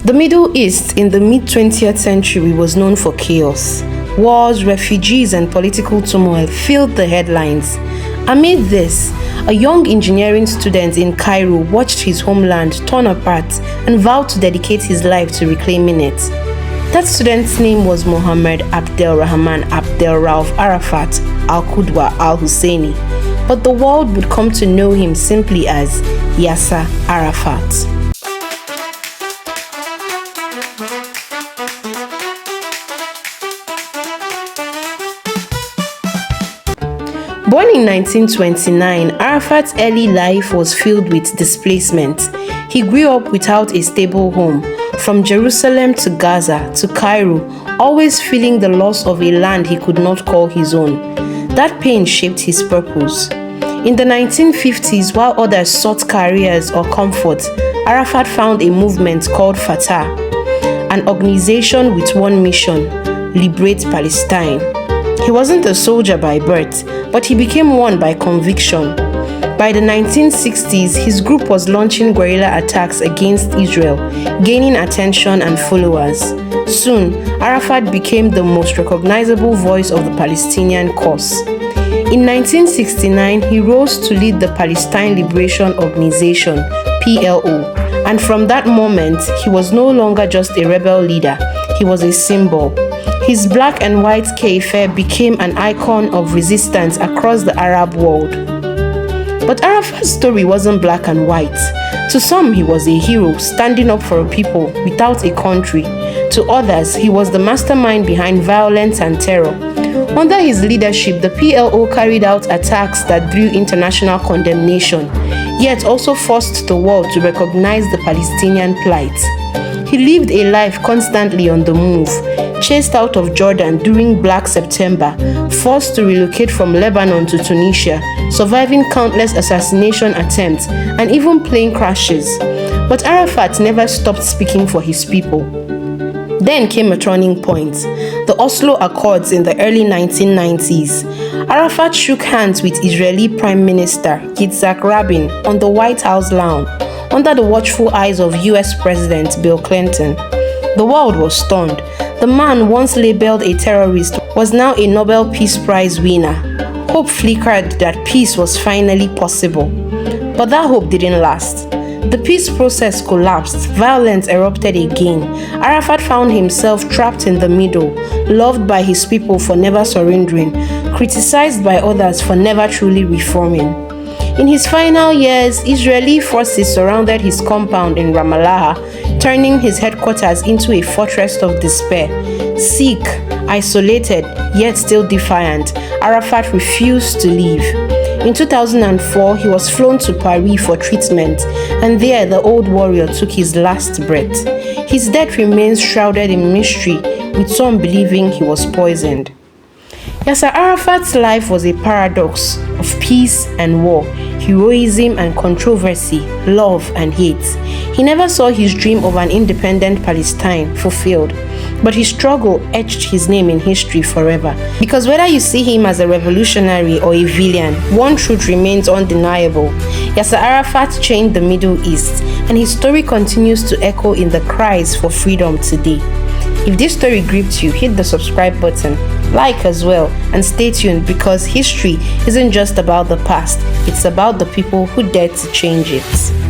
The Middle East in the mid-20th century was known for chaos. Wars, refugees, and political turmoil filled the headlines. Amid this, a young engineering student in Cairo watched his homeland torn apart and vowed to dedicate his life to reclaiming it. That student's name was Mohammed Abdelrahman Abdelrauf Arafat Al-Qudwa Al-Husseini, but the world would come to know him simply as Yasser Arafat. Born in 1929, Arafat's early life was filled with displacement. He grew up without a stable home, from Jerusalem to Gaza to Cairo, always feeling the loss of a land he could not call his own. That pain shaped his purpose. In the 1950s, while others sought careers or comfort, Arafat found a movement called Fatah, an organization with one mission: liberate Palestine. He wasn't a soldier by birth, but he became one by conviction. By the 1960s, his group was launching guerrilla attacks against Israel, gaining attention and followers. Soon, Arafat became the most recognizable voice of the Palestinian cause. In 1969, he rose to lead the Palestine Liberation Organization, PLO, and from that moment, he was no longer just a rebel leader, he was a symbol. His black and white keffiyeh became an icon of resistance across the Arab world. But Arafat's story wasn't black and white. To some, he was a hero standing up for a people without a country. To others, he was the mastermind behind violence and terror. Under his leadership, the PLO carried out attacks that drew international condemnation, yet also forced the world to recognize the Palestinian plight. He lived a life constantly on the move, chased out of Jordan during Black September, forced to relocate from Lebanon to Tunisia, surviving countless assassination attempts and even plane crashes. But Arafat never stopped speaking for his people. Then came a turning point: the Oslo Accords in the early 1990s. Arafat shook hands with Israeli Prime Minister Yitzhak Rabin on the White House lawn, under the watchful eyes of US President Bill Clinton. The world was stunned. The man once labeled a terrorist was now a Nobel Peace Prize winner. Hope flickered that peace was finally possible. But that hope didn't last. The peace process collapsed, violence erupted again. Arafat found himself trapped in the middle, loved by his people for never surrendering, criticized by others for never truly reforming. In his final years, Israeli forces surrounded his compound in Ramallah, turning his headquarters into a fortress of despair. Sick, isolated, yet still defiant, Arafat refused to leave. In 2004, he was flown to Paris for treatment, and there the old warrior took his last breath. His death remains shrouded in mystery, with some believing he was poisoned. Yasser Arafat's life was a paradox of peace and war, heroism and controversy, love and hate. He never saw his dream of an independent Palestine fulfilled, but his struggle etched his name in history forever. Because whether you see him as a revolutionary or a villain, one truth remains undeniable: Yasser Arafat changed the Middle East, and his story continues to echo in the cries for freedom today. If this story gripped you, hit the subscribe button, like as well, and stay tuned, because history isn't just about the past, it's about the people who dared to change it.